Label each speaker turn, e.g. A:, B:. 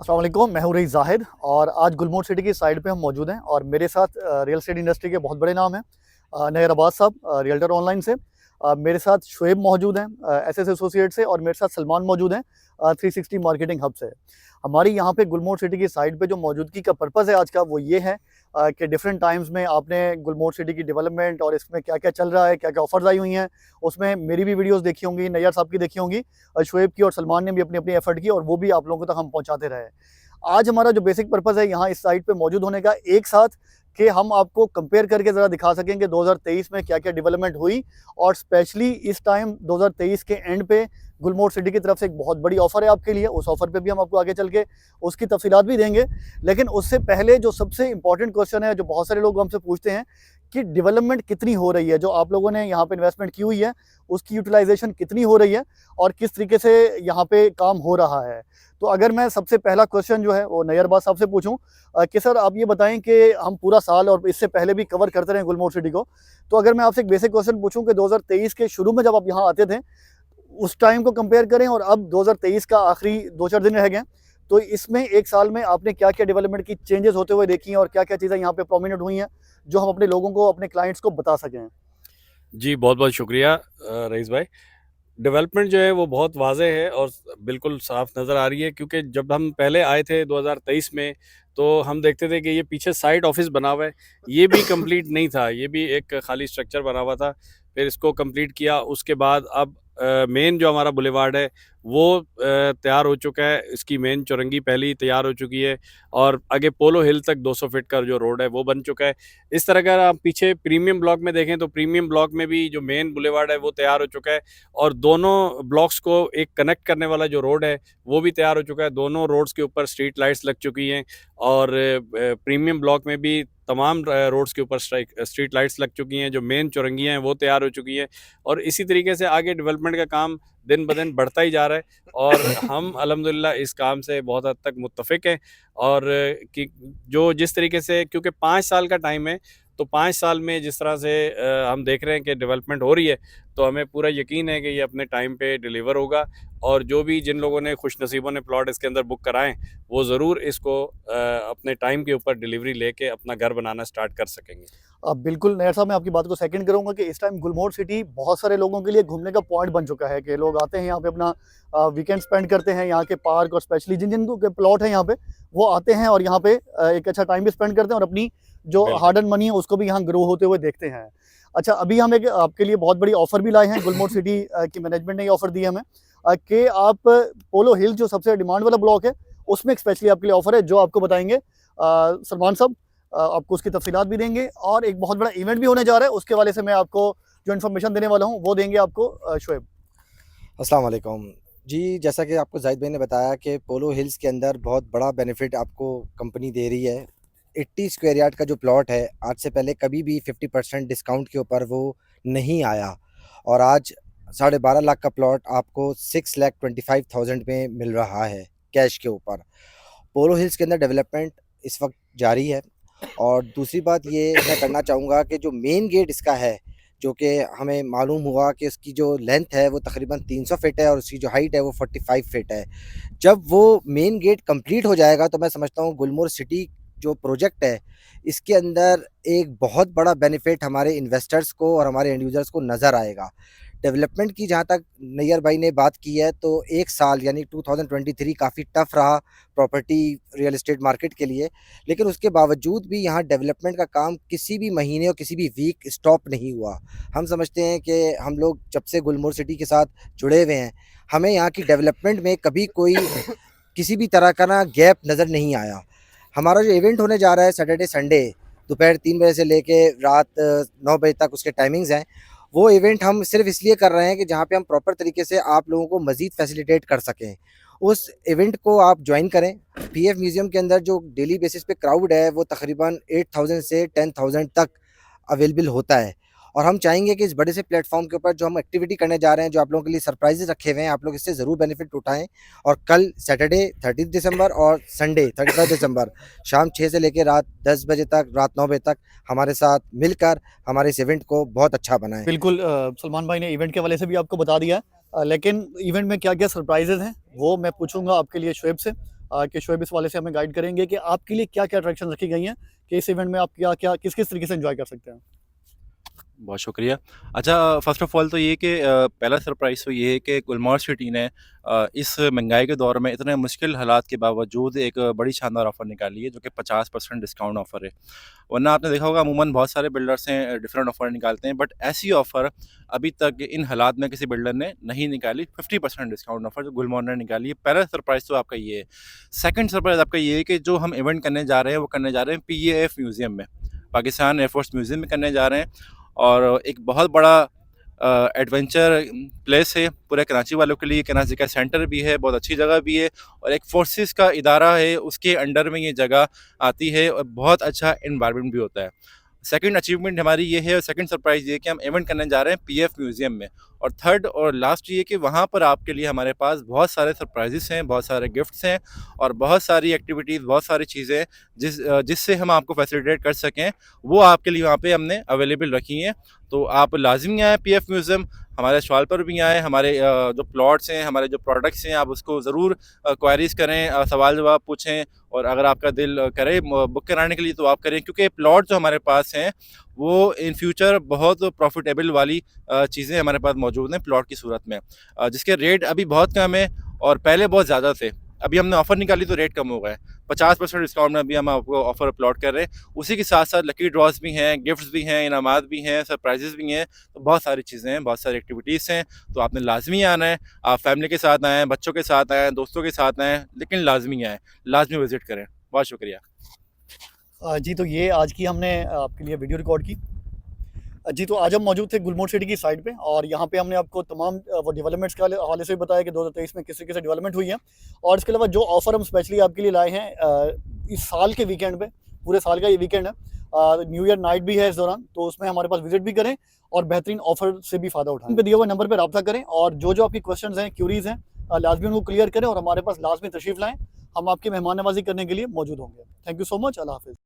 A: अस्सलाम वालेकुम, मैं हूँ रईस ज़ाहिद और आज गुलमोहर सिटी की साइड पे हम मौजूद हैं और मेरे साथ रियल एस्टेट इंडस्ट्री के बहुत बड़े नाम हैं। नैयर अब्बास साहब रियल्टर ऑनलाइन से। मेरे साथ शुएब मौजूद हैं एसएस एसोसिएट से और मेरे साथ सलमान मौजूद हैं 360 मार्केटिंग हब से। हमारी यहाँ पे गुलमोहर सिटी की साइड पे जो मौजूदगी का पर्पज़ है आज का वो ये है कि डिफरेंट टाइम्स में आपने गुलमोहर सिटी की डेवलपमेंट और इसमें क्या-क्या चल रहा है, क्या-क्या ऑफ़र्स आई हुई हैं, उसमें मेरी भी वीडियोज़ देखी होंगी, नैयर साहब की देखी होंगी, शुएब की और सलमान ने भी अपनी-अपनी एफ़र्ट की और वो भी आप लोगों तक हम पहुँचाते रहे। आज हमारा जो बेसिक पर्पज़ है यहाँ इस साइट पे मौजूद होने का एक साथ कि हम आपको कंपेयर करके ज़रा दिखा सकें कि 2023 में क्या-क्या डेवलपमेंट हुई और स्पेशली इस टाइम 2023 के एंड पे गुलमोहर सिटी की तरफ से एक बहुत बड़ी ऑफ़र है आपके लिए। उस ऑफ़र पे भी हम आपको आगे चल के उसकी तफ़सीलात भी देंगे। लेकिन उससे पहले जो सबसे इम्पोर्टेंट क्वेश्चन है, जो बहुत सारे लोग हमसे पूछते हैं कि डेवलपमेंट कितनी हो रही है? जो आप लोगों ने यहाँ पे इन्वेस्टमेंट की हुई है, उसकी यूटिलाइज़ेशन कितनी हो रही है और किस तरीके से यहाँ पे काम हो रहा है? तो अगर मैं सबसे पहला क्वेश्चन जो है वो नैयर अब्बास साहब से पूछूं कि सर आप ये बताएं कि हम पूरा साल और इससे पहले भी कवर करते रहे गुलमोहर सिटी को, तो अगर मैं आपसे एक बेसिक क्वेश्चन पूछूं कि 2023 के शुरू में जब आप यहाँ आते थे उस टाइम को कंपेयर करें और अब 2023 का आखिरी 2-4 दिन रह गए, तो इसमें एक साल में आपने क्या-क्या डेवलपमेंट की चेंजेस होते हुए देखी हैं और क्या-क्या चीज़ें यहाँ पे प्रोमिनेंट हुई हैं, जो हम अपने लोगों को, अपने क्लाइंट्स को बता सकें?
B: जी, बहुत-बहुत शुक्रिया रईस भाई। डेवलपमेंट जो है वो बहुत वाज़ेह है और बिल्कुल साफ़ नज़र आ रही है, क्योंकि जब हम पहले आए थे 2023 में, तो हम देखते थे कि ये पीछे साइट ऑफ़िस बना हुआ है। ये भी कंप्लीट नहीं था, ये भी एक खाली स्ट्रक्चर बना हुआ था। फिर इसको कंप्लीट किया, उसके बाद अब मेन जो हमारा बुलेवार्ड है वो तैयार हो चुका है। इसकी मेन चौरंगी पहले ही तैयार हो चुकी है और आगे पोलो हिल तक 200 फीट का जो रोड है वो बन चुका है। इस तरह अगर आप पीछे प्रीमियम ब्लॉक में देखें तो प्रीमियम ब्लॉक में भी जो मेन बुलेवार्ड है वो तैयार हो चुका है और दोनों ब्लॉक्स को एक कनेक्ट करने वाला जो रोड है वो भी तैयार हो चुका है। दोनों रोड्स के ऊपर स्ट्रीट लाइट्स लग चुकी हैं और प्रीमियम ब्लॉक में भी तमाम रोड्स के ऊपर स्ट्रीट लाइट्स लग चुकी हैं। जो मेन चौरंगियाँ हैं वो तैयार हो चुकी हैं और इसी तरीके से आगे डेवलपमेंट का काम दिन ब दिन बढ़ता ही जा रहा है और हम अल्हम्दुलिल्लाह इस काम से बहुत हद तक मुत्तफ़िक हैं। और कि जो जिस तरीके से, क्योंकि 5 साल का टाइम है, तो 5 साल में जिस तरह से हम देख रहे हैं कि डेवलपमेंट हो रही है, तो हमें पूरा यकीन है कि ये अपने टाइम पे डिलीवर होगा और जो भी जिन लोगों ने खुशनसीबों ने प्लॉट इसके अंदर बुक कराएँ, वो ज़रूर इसको अपने टाइम के ऊपर डिलीवरी लेके अपना घर बनाना स्टार्ट कर सकेंगे।
A: बिल्कुल, नैयर साहब मैं आपकी बात को सेकंड करूँगा कि इस टाइम गुलमोहर सिटी बहुत सारे लोगों के लिए घूमने का पॉइंट बन चुका है कि लोग आते हैं यहाँ पे अपना वीकेंड स्पेंड करते हैं, यहाँ के पार्क और स्पेशली जिन-जिनको के प्लॉट हैं यहाँ पे, वो आते हैं और यहाँ पे एक अच्छा टाइम भी स्पेंड करते हैं और अपनी जो
B: बिल्कुल।
A: हार्ड अर्न्ड मनी है उसको भी यहाँ ग्रो होते हुए देखते हैं। अच्छा, अभी हम एक आपके लिए बहुत बड़ी ऑफ़र भी लाए हैं, गुलमोहर सिटी की मैनेजमेंट ने ये ऑफ़र दी है हमें कि आप पोलो हिल जो सबसे डिमांड वाला ब्लॉक है, उसमें एक स्पेशली आपके लिए ऑफ़र है जो आपको बताएँगे सलमान साहब। आपको उसकी तफ़सीलात भी देंगे और एक बहुत बड़ा इवेंट भी होने जा रहा है, उसके हवाले से मैं आपको जो इन्फॉर्मेशन देने वाला हूँ, वो देंगे आपको शुएब।
C: अस्सलाम वालेकुम। जी, जैसा कि आपको ज़ाहिद भाई ने बताया कि पोलो हिल्स के अंदर बहुत बड़ा बेनिफिट आपको कंपनी दे रही है। 80 स्क्वायर यार्ड का जो प्लॉट है, आज से पहले कभी भी 50% डिस्काउंट के ऊपर वो नहीं आया और आज 12.5 लाख का प्लॉट आपको 6,25,000 में मिल रहा है कैश के ऊपर। पोलो हिल्स के अंदर डेवलपमेंट इस वक्त जारी है और दूसरी बात ये मैं करना चाहूँगा कि जो मेन गेट इसका है, जो कि हमें मालूम हुआ कि उसकी जो लेंथ है वो तकरीबन 300 फीट है और उसकी जो हाइट है वो 45 फीट है। जब वो मेन गेट कंप्लीट हो जाएगा तो मैं समझता हूँ गुलमोहर सिटी जो प्रोजेक्ट है, इसके अंदर एक बहुत बड़ा बेनिफिट हमारे इन्वेस्टर्स को और हमारे एंड यूज़र्स को नज़र आएगा। डेवलपमेंट की जहाँ तक नैयर भाई ने बात की है, तो 1 साल यानी 2023 काफ़ी टफ़ रहा प्रॉपर्टी रियल एस्टेट मार्केट के लिए, लेकिन उसके बावजूद भी यहाँ डेवलपमेंट का काम किसी भी महीने और किसी भी वीक स्टॉप नहीं हुआ। हम समझते हैं कि हम लोग जब से गुलमोहर सिटी के साथ जुड़े हुए हैं, हमें यहाँ की डेवलपमेंट में कभी कोई किसी भी तरह का ना गैप नज़र नहीं आया। हमारा जो इवेंट होने जा रहा है सैटरडे संडे दोपहर 3 बजे से लेके रात 9 बजे तक उसके टाइमिंग्स हैं। वो इवेंट हम सिर्फ़ इसलिए कर रहे हैं कि जहाँ पे हम प्रॉपर तरीके से आप लोगों को मज़ीद फैसिलिटेट कर सकें। उस इवेंट को आप जॉइन करें। पीएफ म्यूज़ियम के अंदर जो डेली बेसिस पे क्राउड है वो तकरीबन 8,000 से 10,000 तक अवेलेबल होता है और हम चाहेंगे कि इस बड़े से प्लेटफ़ॉर्म के ऊपर जो हम एक्टिविटी करने जा रहे हैं, जो आप लोगों के लिए सरप्राइज़ेज़ रखे हुए हैं, आप लोग इससे ज़रूर बेनिफिट उठाएँ। और कल सैटरडे 30 दिसंबर और संडे 31 दिसंबर शाम 6 से लेके रात 10 बजे तक, रात 9 बजे तक हमारे साथ मिलकर हमारे इस इवेंट को बहुत अच्छा बनाएँ।
A: बिल्कुल सलमान भाई ने इवेंट के हवाले से भी आपको बता दिया है, लेकिन इवेंट में क्या-क्या सरप्राइज़ेज़ हैं, वो मैं पूछूँगा आपके लिए शुएब से। कि शोएब इस वाले से हमें गाइड करेंगे कि आपके लिए क्या-क्या अट्रैक्शन रखी गई हैं कि इस इवेंट में आप क्या-क्या किस-किस तरीके से एंजॉय कर सकते हैं।
D: बहुत शुक्रिया। अच्छा, फ़र्स्ट ऑफ़ ऑल तो ये कि पहला सरप्राइज़ तो ये है कि गुलमोहर सिटी ने इस महंगाई के दौर में इतने मुश्किल हालात के बावजूद एक बड़ी शानदार ऑफ़र निकाली है, जो कि 50% डिस्काउंट ऑफ़र है। वरना आपने देखा होगा अमूमन बहुत सारे बिल्डर्स हैं डिफरेंट ऑफ़र निकालते हैं, बट ऐसी ऑफ़र अभी तक इन हालात में किसी बिल्डर ने नहीं निकाली। 50% डिस्काउंट ऑफ़र जो गुलमोहर ने निकाली है। पहला सरप्राइज़ तो आपका ये है। सेकंड सरप्राइज़ आपका ये है कि जो हम इवेंट करने जा रहे हैं, वो करने जा रहे हैं पीएएफ म्यूज़ियम में, पाकिस्तान एयरफोर्स म्यूज़ियम में करने जा रहे हैं। और एक बहुत बड़ा एडवेंचर प्लेस है पूरे कराची वालों के लिए। कराची का सेंटर भी है, बहुत अच्छी जगह भी है, और एक फोर्सेस का इदारा है, उसके अंडर में ये जगह आती है, और बहुत अच्छा इन्वायरमेंट भी होता है। सेकंड अचीवमेंट हमारी ये है, और सेकंड सरप्राइज़ ये है कि हम इवेंट करने जा रहे हैं पीएफ म्यूज़ियम में। और थर्ड और लास्ट ये कि वहाँ पर आपके लिए हमारे पास बहुत सारे सरप्राइज़ेस हैं, बहुत सारे गिफ्ट्स हैं, और बहुत सारी एक्टिविटीज़, बहुत सारी चीज़ें जिससे हम आपको फैसिलिटेट कर सकें, वो आपके लिए वहाँ पे हमने अवेलेबल रखी हैं। तो आप लाज़मी आएँ पीएफ म्यूज़ियम, हमारे स्टॉल पर भी आएँ, हमारे जो प्लॉट्स हैं, हमारे जो प्रोडक्ट्स हैं, आप उसको ज़रूर क्वेरीज़ करें, सवाल जवाब पूछें, और अगर आपका दिल करे बुक कराने के लिए तो आप करें, क्योंकि प्लॉट जो हमारे पास हैं वो इन फ्यूचर बहुत प्रॉफिटेबल वाली चीज़ें हमारे पास मौजूद हैं प्लॉट की सूरत में, जिसके रेट अभी बहुत कम है और पहले बहुत ज़्यादा थे। अभी हमने ऑफ़र निकाली तो रेट कम हो गए। 50% डिस्काउंट में अभी हम आपको ऑफ़र प्लॉट कर रहे हैं। उसी के साथ साथ लकी ड्रॉज़ भी हैं, गिफ्ट्स भी हैं, इनामात भी हैं, सरप्राइज़ेज़ भी हैं। तो बहुत सारी चीज़ें हैं, बहुत सारी एक्टिविटीज़ हैं। तो आपने लाज़मी आना है। आप फैमिली के साथ आएँ, बच्चों के साथ आएँ, दोस्तों के साथ आएँ, लेकिन लाज़मी आएँ, लाज़मी विज़िट करें। बहुत शुक्रिया।
A: जी, तो ये आज की हमने आपके लिए वीडियो रिकॉर्ड की। जी, तो आज हम मौजूद थे गुलमोहर सिटी की साइड पे, और यहाँ पे हमने आपको तमाम वो डेवलपमेंट्स के हवाले से भी बताया कि 2023 में किस तरीके से डेवलपमेंट हुई है, और इसके अलावा जो ऑफ़र हम स्पेशली आपके लिए लाए हैं इस साल के वीकेंड पे, पूरे साल का ये वीकेंड है, न्यू ईयर नाइट भी है इस दौरान, तो उसमें हमारे पास विजिट भी करें और बेहतरीन ऑफ़र से भी फ़ायदा उठाएं। पे दिए हुए नंबर पर रब्ता करें, और जो आपकी क्वेश्चंस हैं, क्यूरीज़ हैं, लाजमी उनको क्लियर करें और हमारे पास लाजमी तशरीफ़ लाएँ। हम आपकी मेहमान नवाज़ी करने के लिए मौजूद होंगे। Thank you so much. अल्लाह हाफ़िज़।